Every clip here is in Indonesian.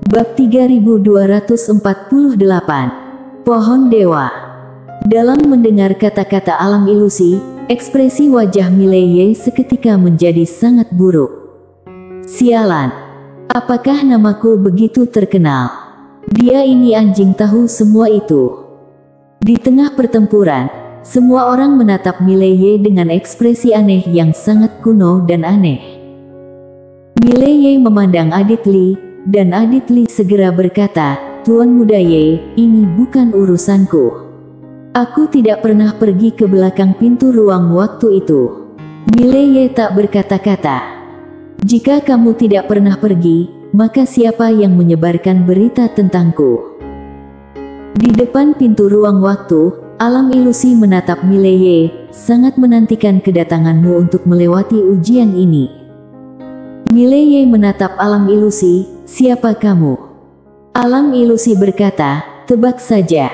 Bab 3248. Pohon Dewa. Dalam mendengar kata-kata alam ilusi, ekspresi wajah Mileye seketika menjadi sangat buruk. Sialan. Apakah namaku begitu terkenal? Dia ini anjing tahu semua itu. Di tengah pertempuran, semua orang menatap Mileye dengan ekspresi aneh yang sangat kuno dan aneh. Mileye memandang Adit Li, dan Adit Li segera berkata, "Tuan Muda Ye, ini bukan urusanku. Aku tidak pernah pergi ke belakang pintu ruang waktu itu." Mileye tak berkata-kata. "Jika kamu tidak pernah pergi, maka siapa yang menyebarkan berita tentangku?" Di depan pintu ruang waktu, alam ilusi menatap Mileye, sangat menantikan kedatanganmu untuk melewati ujian ini. Mileye menatap alam ilusi, "Siapa kamu?" Alam ilusi berkata, "Tebak saja."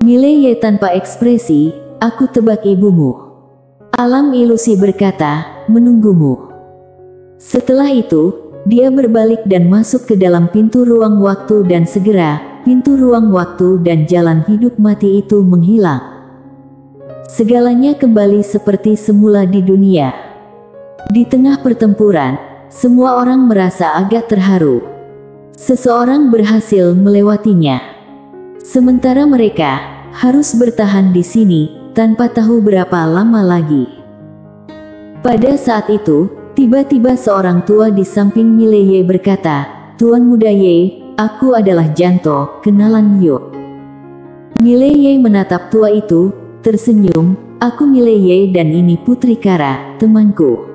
Mileye tanpa ekspresi, "Aku tebak ibumu." Alam ilusi berkata, "Menunggumu." Setelah itu, dia berbalik dan masuk ke dalam pintu ruang waktu dan segera, pintu ruang waktu dan jalan hidup mati itu menghilang. Segalanya kembali seperti semula di dunia. Di tengah pertempuran, semua orang merasa agak terharu. Seseorang berhasil melewatinya. Sementara mereka harus bertahan di sini, tanpa tahu berapa lama lagi. Pada saat itu, tiba-tiba seorang tua di samping Mileye berkata, "Tuan Muda Ye, aku adalah Janto, kenalan yuk." Mileye menatap tua itu, tersenyum, "Aku Mileye dan ini Putri Kara, temanku."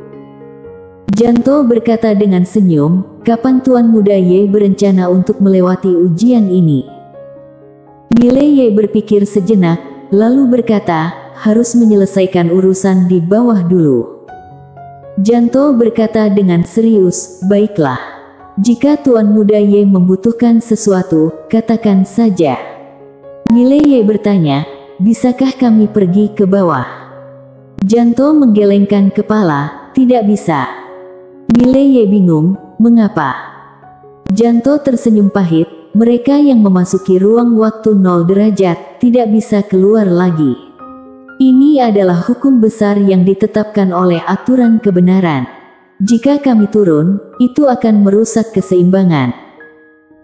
Janto berkata dengan senyum, "Kapan Tuan Muda Ye berencana untuk melewati ujian ini?" Mileye berpikir sejenak, lalu berkata, "Harus menyelesaikan urusan di bawah dulu." Janto berkata dengan serius, "Baiklah. Jika Tuan Muda Ye membutuhkan sesuatu, katakan saja." Mileye bertanya, "Bisakah kami pergi ke bawah?" Janto menggelengkan kepala, "Tidak bisa." Mileye bingung, "Mengapa?" Janto tersenyum pahit, "Mereka yang memasuki ruang waktu 0 derajat, tidak bisa keluar lagi. Ini adalah hukum besar yang ditetapkan oleh aturan kebenaran. Jika kami turun, itu akan merusak keseimbangan."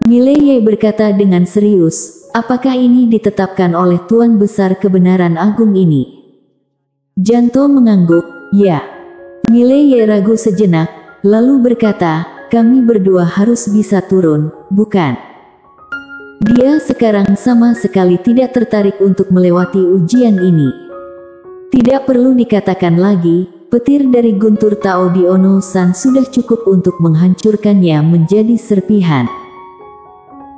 Mileye berkata dengan serius, "Apakah ini ditetapkan oleh Tuan Besar Kebenaran Agung ini?" Janto mengangguk, "Ya." Mileye ragu sejenak, lalu berkata, "Kami berdua harus bisa turun, bukan?" Dia sekarang sama sekali tidak tertarik untuk melewati ujian ini. Tidak perlu dikatakan lagi, petir dari guntur Tao di Ono-san sudah cukup untuk menghancurkannya menjadi serpihan.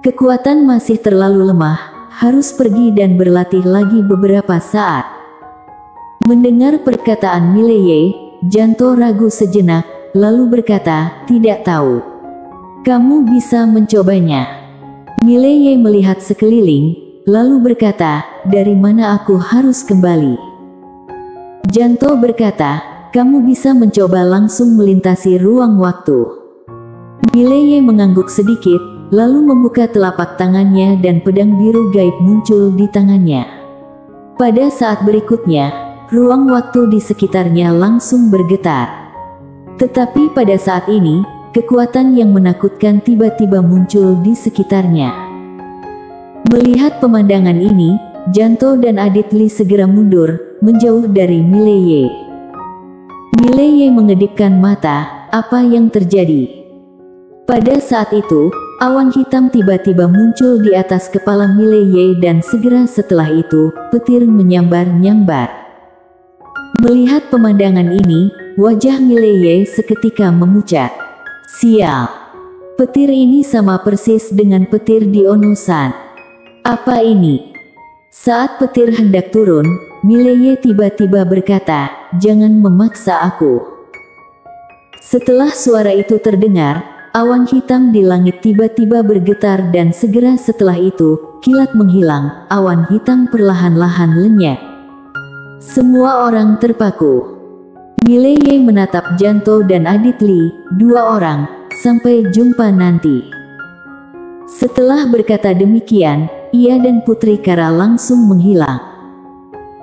Kekuatan masih terlalu lemah, harus pergi dan berlatih lagi beberapa saat. Mendengar perkataan Mileye, Janto ragu sejenak, lalu berkata, "Tidak tahu. Kamu bisa mencobanya." Mileye melihat sekeliling, lalu berkata, "Dari mana aku harus kembali?" Janto berkata, "Kamu bisa mencoba langsung melintasi ruang waktu." Mileye mengangguk sedikit, lalu membuka telapak tangannya dan pedang biru gaib muncul di tangannya. Pada saat berikutnya, ruang waktu di sekitarnya langsung bergetar. Tetapi pada saat ini, kekuatan yang menakutkan tiba-tiba muncul di sekitarnya. Melihat pemandangan ini, Janto dan Adit Li segera mundur, menjauh dari Mileye. Mileye mengedipkan mata, apa yang terjadi? Pada saat itu, awan hitam tiba-tiba muncul di atas kepala Mileye dan segera setelah itu, petir menyambar-nyambar. Melihat pemandangan ini, wajah Mileye seketika memucat. "Sial. Petir ini sama persis dengan petir di Ono-san. Apa ini?" Saat petir hendak turun, Mileye tiba-tiba berkata, "Jangan memaksa aku." Setelah suara itu terdengar, awan hitam di langit tiba-tiba bergetar dan segera setelah itu, kilat menghilang, awan hitam perlahan-lahan lenyap. Semua orang terpaku. Mileye menatap Janto dan Adit Li, dua orang, "Sampai jumpa nanti." Setelah berkata demikian, ia dan Putri Kara langsung menghilang.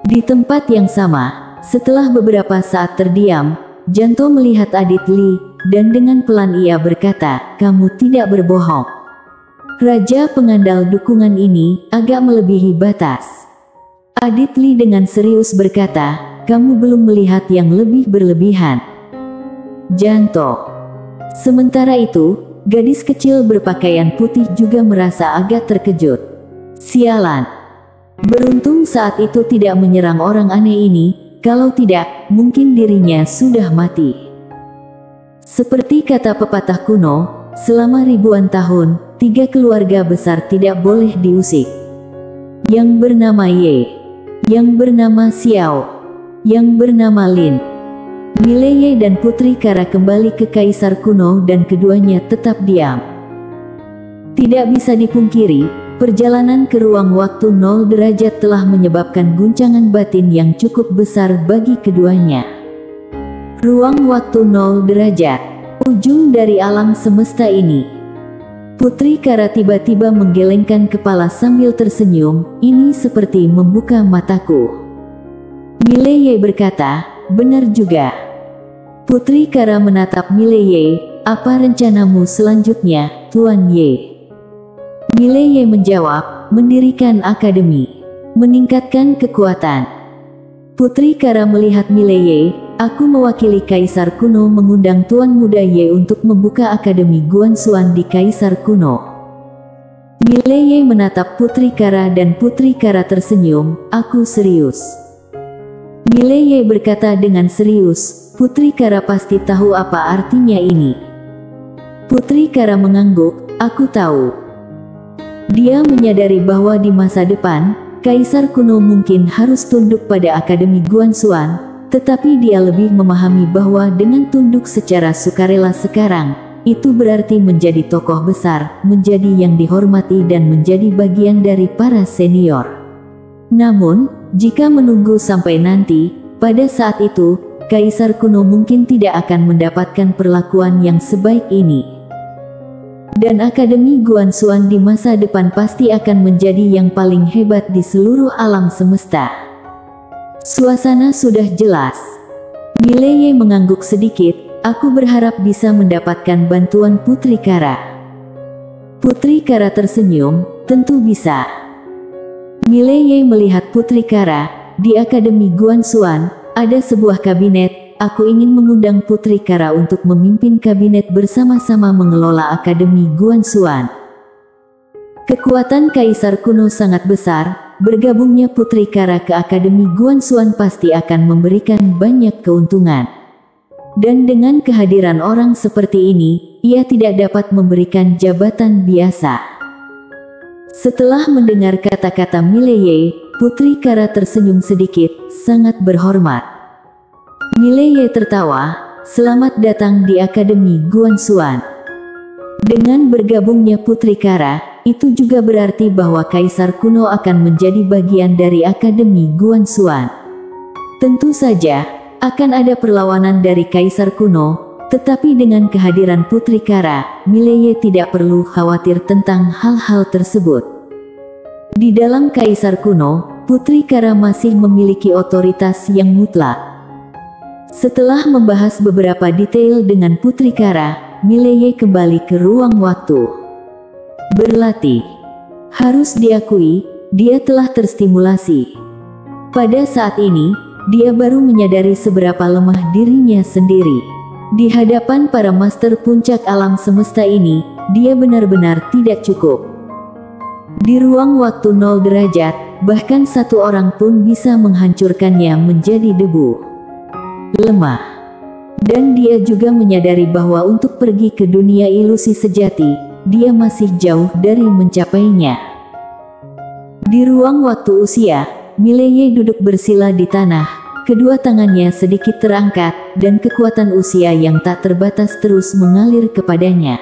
Di tempat yang sama, setelah beberapa saat terdiam, Janto melihat Adit Li, dan dengan pelan ia berkata, "Kamu tidak berbohong." Raja pengandal dukungan ini agak melebihi batas. Adit Li dengan serius berkata, "Kamu belum melihat yang lebih berlebihan, Janto." Sementara itu, gadis kecil berpakaian putih juga merasa agak terkejut. Sialan. Beruntung saat itu tidak menyerang orang aneh ini, kalau tidak, mungkin dirinya sudah mati. Seperti kata pepatah kuno, selama ribuan tahun, 3 keluarga besar tidak boleh diusik. Yang bernama Ye, yang bernama Xiao, yang bernama Lin. Mileye dan Putri Kara kembali ke Kaisar Kuno dan keduanya tetap diam. Tidak bisa dipungkiri, perjalanan ke ruang waktu 0 derajat telah menyebabkan guncangan batin yang cukup besar bagi keduanya. Ruang waktu 0 derajat, ujung dari alam semesta ini. Putri Kara tiba-tiba menggelengkan kepala sambil tersenyum, "Ini seperti membuka mataku." Mileye berkata, "Benar juga." Putri Kara menatap Mileye, "Apa rencanamu selanjutnya, Tuan Ye?" Mileye menjawab, "Mendirikan akademi, meningkatkan kekuatan." Putri Kara melihat Mileye, "Aku mewakili Kaisar Kuno mengundang Tuan Muda Ye untuk membuka Akademi Guanxuan di Kaisar Kuno." Mileye menatap Putri Kara dan Putri Kara tersenyum, "Aku serius." Mileye berkata dengan serius, "Putri Kara pasti tahu apa artinya ini." Putri Kara mengangguk, "Aku tahu." Dia menyadari bahwa di masa depan, Kaisar Kuno mungkin harus tunduk pada Akademi Guanxuan, tetapi dia lebih memahami bahwa dengan tunduk secara sukarela sekarang, itu berarti menjadi tokoh besar, menjadi yang dihormati dan menjadi bagian dari para senior. Namun, jika menunggu sampai nanti, pada saat itu, Kaisar Kuno mungkin tidak akan mendapatkan perlakuan yang sebaik ini. Dan Akademi Guanxuan di masa depan pasti akan menjadi yang paling hebat di seluruh alam semesta. Suasana sudah jelas. Mileye mengangguk sedikit, "Aku berharap bisa mendapatkan bantuan Putri Kara." Putri Kara tersenyum, "Tentu bisa." Mileye melihat Putri Kara, "Di Akademi Guanxuan, ada sebuah kabinet. Aku ingin mengundang Putri Kara untuk memimpin kabinet bersama-sama mengelola Akademi Guanxuan." Kekuatan Kaisar Kuno sangat besar, bergabungnya Putri Kara ke Akademi Guanxuan pasti akan memberikan banyak keuntungan. Dan dengan kehadiran orang seperti ini, ia tidak dapat memberikan jabatan biasa. Setelah mendengar kata-kata Mileye, Putri Kara tersenyum sedikit, sangat berhormat. Mileye tertawa, "Selamat datang di Akademi Guanxuan." Dengan bergabungnya Putri Kara, itu juga berarti bahwa Kaisar Kuno akan menjadi bagian dari Akademi Guanxuan. Tentu saja, akan ada perlawanan dari Kaisar Kuno, tetapi dengan kehadiran Putri Kara, Mileye tidak perlu khawatir tentang hal-hal tersebut. Di dalam Kaisar Kuno, Putri Kara masih memiliki otoritas yang mutlak. Setelah membahas beberapa detail dengan Putri Kara, Mileye kembali ke ruang waktu. Berlatih. Harus diakui, dia telah terstimulasi. Pada saat ini, dia baru menyadari seberapa lemah dirinya sendiri. Di hadapan para master puncak alam semesta ini, dia benar-benar tidak cukup. Di ruang waktu 0 derajat, bahkan satu orang pun bisa menghancurkannya menjadi debu. Lemah. Dan dia juga menyadari bahwa untuk pergi ke dunia ilusi sejati, dia masih jauh dari mencapainya. Di ruang waktu usia, Mileye duduk bersila di tanah, kedua tangannya sedikit terangkat, dan kekuatan usia yang tak terbatas terus mengalir kepadanya.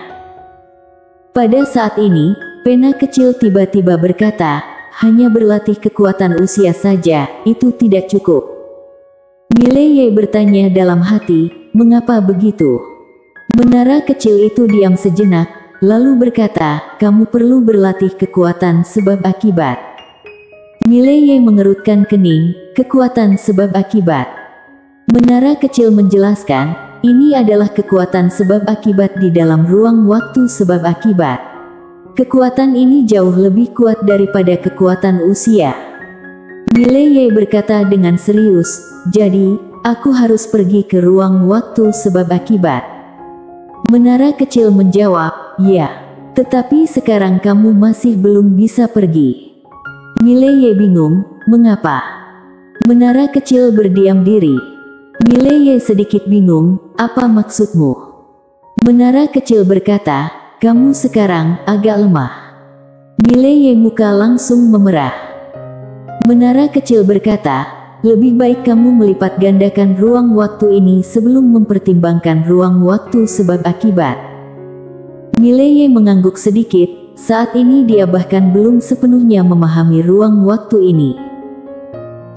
Pada saat ini, pena kecil tiba-tiba berkata, "Hanya berlatih kekuatan usia saja, itu tidak cukup." Mileye bertanya dalam hati, "Mengapa begitu?" Menara kecil itu diam sejenak, lalu berkata, kamu perlu berlatih kekuatan sebab akibat. Mileye mengerutkan kening, kekuatan sebab akibat. Menara kecil menjelaskan, ini adalah kekuatan sebab akibat di dalam ruang waktu sebab akibat. Kekuatan ini jauh lebih kuat daripada kekuatan usia. Mileye berkata dengan serius, jadi, aku harus pergi ke ruang waktu sebab akibat. Menara kecil menjawab, ya, tetapi sekarang kamu masih belum bisa pergi. Mileye bingung, mengapa? Menara kecil berdiam diri. Mileye sedikit bingung, apa maksudmu? Menara kecil berkata, kamu sekarang agak lemah. Mileye muka langsung memerah. Menara kecil berkata, lebih baik kamu melipat gandakan ruang waktu ini sebelum mempertimbangkan ruang waktu sebab akibat. Mileye mengangguk sedikit, saat ini dia bahkan belum sepenuhnya memahami ruang waktu ini.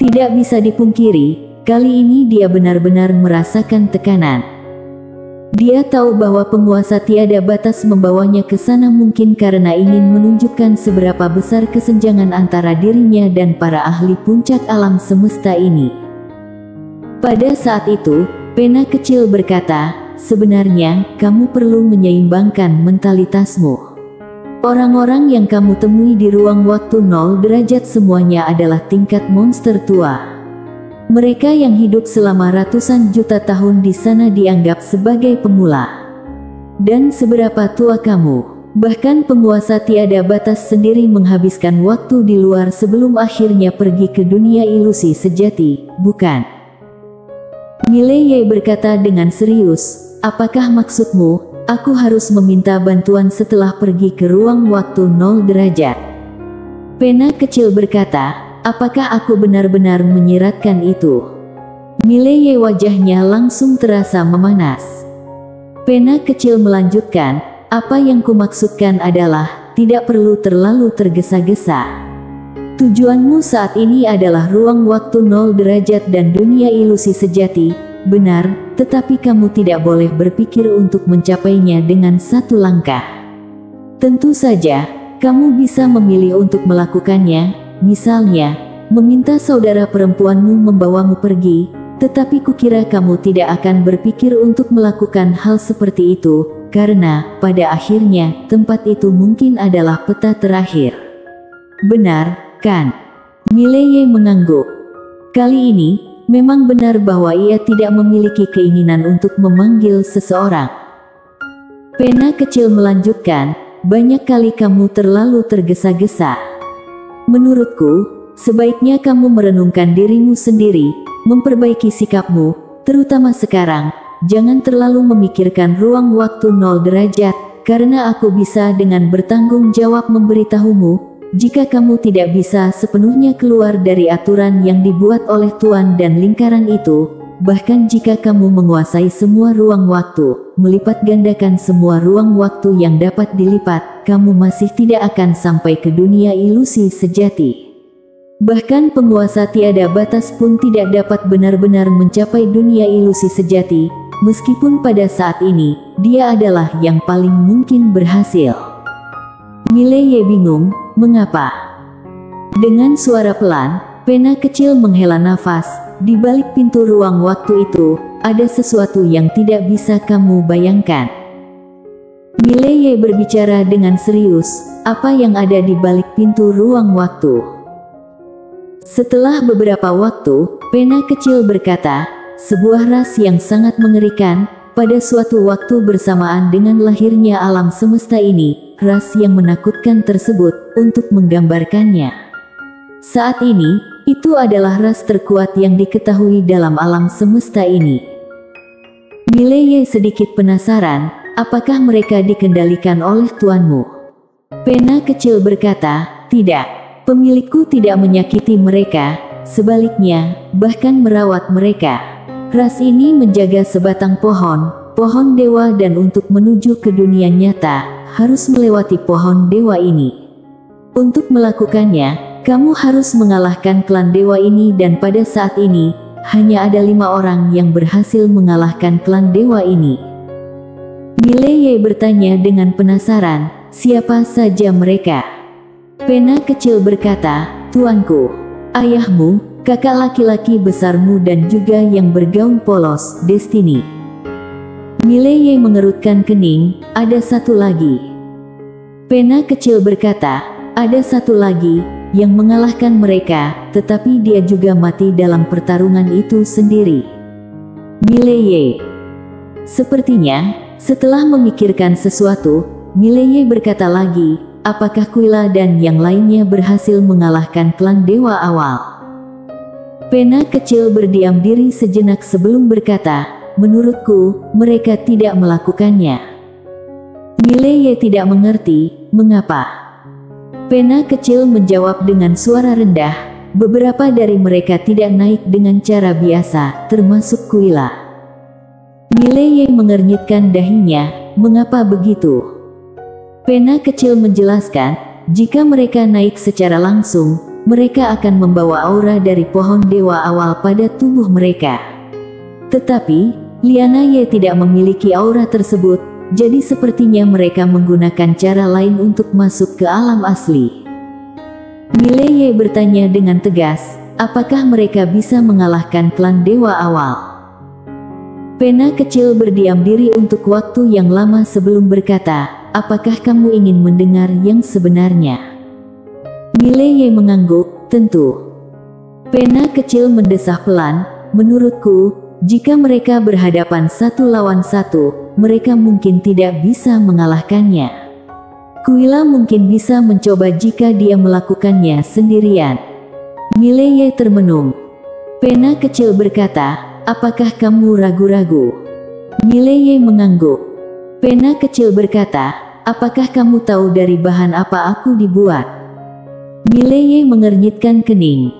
Tidak bisa dipungkiri, kali ini dia benar-benar merasakan tekanan. Dia tahu bahwa penguasa tiada batas membawanya ke sana mungkin karena ingin menunjukkan seberapa besar kesenjangan antara dirinya dan para ahli puncak alam semesta ini. Pada saat itu, pena kecil berkata, sebenarnya, kamu perlu menyeimbangkan mentalitasmu. Orang-orang yang kamu temui di ruang waktu 0 derajat semuanya adalah tingkat monster tua. Mereka yang hidup selama ratusan juta tahun di sana dianggap sebagai pemula. Dan seberapa tua kamu? Bahkan penguasa tiada batas sendiri menghabiskan waktu di luar sebelum akhirnya pergi ke dunia ilusi sejati, bukan? Mileye berkata dengan serius, apakah maksudmu, aku harus meminta bantuan setelah pergi ke ruang waktu 0 derajat? Pena kecil berkata, apakah aku benar-benar menyiratkan itu? Mileye wajahnya langsung terasa memanas. Pena kecil melanjutkan, apa yang kumaksudkan adalah, tidak perlu terlalu tergesa-gesa. Tujuanmu saat ini adalah ruang waktu 0 derajat dan dunia ilusi sejati, benar, tetapi kamu tidak boleh berpikir untuk mencapainya dengan satu langkah. Tentu saja, kamu bisa memilih untuk melakukannya. Misalnya, meminta saudara perempuanmu membawamu pergi, tetapi kukira kamu tidak akan berpikir untuk melakukan hal seperti itu, karena, pada akhirnya, tempat itu mungkin adalah peta terakhir. Benar, kan? Mileye mengangguk. Kali ini, memang benar bahwa ia tidak memiliki keinginan untuk memanggil seseorang. Pena kecil melanjutkan, banyak kali kamu terlalu tergesa-gesa. Menurutku, sebaiknya kamu merenungkan dirimu sendiri, memperbaiki sikapmu, terutama sekarang, jangan terlalu memikirkan ruang waktu 0 derajat, karena aku bisa dengan bertanggung jawab memberitahumu, jika kamu tidak bisa sepenuhnya keluar dari aturan yang dibuat oleh Tuan dan lingkaran itu, bahkan jika kamu menguasai semua ruang waktu, melipat gandakan semua ruang waktu yang dapat dilipat, kamu masih tidak akan sampai ke dunia ilusi sejati. Bahkan penguasa tiada batas pun tidak dapat benar-benar mencapai dunia ilusi sejati, meskipun pada saat ini, dia adalah yang paling mungkin berhasil. Mileye bingung, mengapa? Dengan suara pelan, pena kecil menghela nafas, di balik pintu ruang waktu itu, ada sesuatu yang tidak bisa kamu bayangkan. Mileye berbicara dengan serius, apa yang ada di balik pintu ruang waktu? Setelah beberapa waktu, pena kecil berkata, sebuah ras yang sangat mengerikan, pada suatu waktu bersamaan dengan lahirnya alam semesta ini, ras yang menakutkan tersebut, untuk menggambarkannya. Saat ini, itu adalah ras terkuat yang diketahui dalam alam semesta ini. Mileye sedikit penasaran, apakah mereka dikendalikan oleh tuanmu? Pena kecil berkata, tidak. Pemilikku tidak menyakiti mereka, sebaliknya, bahkan merawat mereka. Ras ini menjaga sebatang pohon, pohon dewa dan untuk menuju ke dunia nyata, harus melewati pohon dewa ini. Untuk melakukannya, kamu harus mengalahkan klan dewa ini dan pada saat ini, hanya ada 5 orang yang berhasil mengalahkan klan dewa ini. Mileye bertanya dengan penasaran, siapa saja mereka? Pena kecil berkata, tuanku, ayahmu, kakak laki-laki besarmu dan juga yang bergaun polos, Destiny. Mileye mengerutkan kening, ada satu lagi. Pena kecil berkata, ada satu lagi, yang mengalahkan mereka, tetapi dia juga mati dalam pertarungan itu sendiri. Mileye. Sepertinya, setelah memikirkan sesuatu, Mileye berkata lagi, apakah Quilla dan yang lainnya berhasil mengalahkan klan dewa awal? Pena kecil berdiam diri sejenak sebelum berkata, menurutku, mereka tidak melakukannya. Mileye tidak mengerti, mengapa? Pena kecil menjawab dengan suara rendah, beberapa dari mereka tidak naik dengan cara biasa, termasuk Quilla. Mileye mengernyitkan dahinya, mengapa begitu? Pena kecil menjelaskan, jika mereka naik secara langsung, mereka akan membawa aura dari pohon dewa awal pada tubuh mereka. Tetapi, Lianaye tidak memiliki aura tersebut, jadi sepertinya mereka menggunakan cara lain untuk masuk ke alam asli. Mileye bertanya dengan tegas, apakah mereka bisa mengalahkan klan dewa awal? Pena kecil berdiam diri untuk waktu yang lama sebelum berkata, apakah kamu ingin mendengar yang sebenarnya? Mileye mengangguk, tentu. Pena kecil mendesah pelan, menurutku, jika mereka berhadapan satu lawan satu, mereka mungkin tidak bisa mengalahkannya. Quilla mungkin bisa mencoba jika dia melakukannya sendirian. Mileye termenung. Pena kecil berkata, apakah kamu ragu-ragu? Mileye mengangguk. Pena kecil berkata, apakah kamu tahu dari bahan apa aku dibuat? Mileye mengernyitkan kening.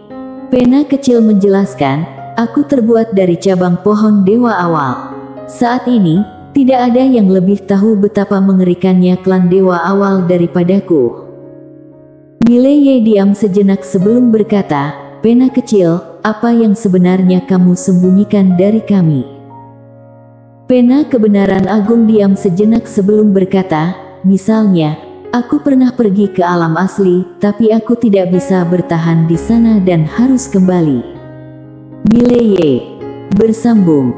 Pena kecil menjelaskan, aku terbuat dari cabang pohon dewa awal. Saat ini, tidak ada yang lebih tahu betapa mengerikannya klan dewa awal daripadaku. Mileye diam sejenak sebelum berkata, Pena kecil, apa yang sebenarnya kamu sembunyikan dari kami? Pena kebenaran agung diam sejenak sebelum berkata, misalnya, aku pernah pergi ke alam asli, tapi aku tidak bisa bertahan di sana dan harus kembali. Mileye bersambung.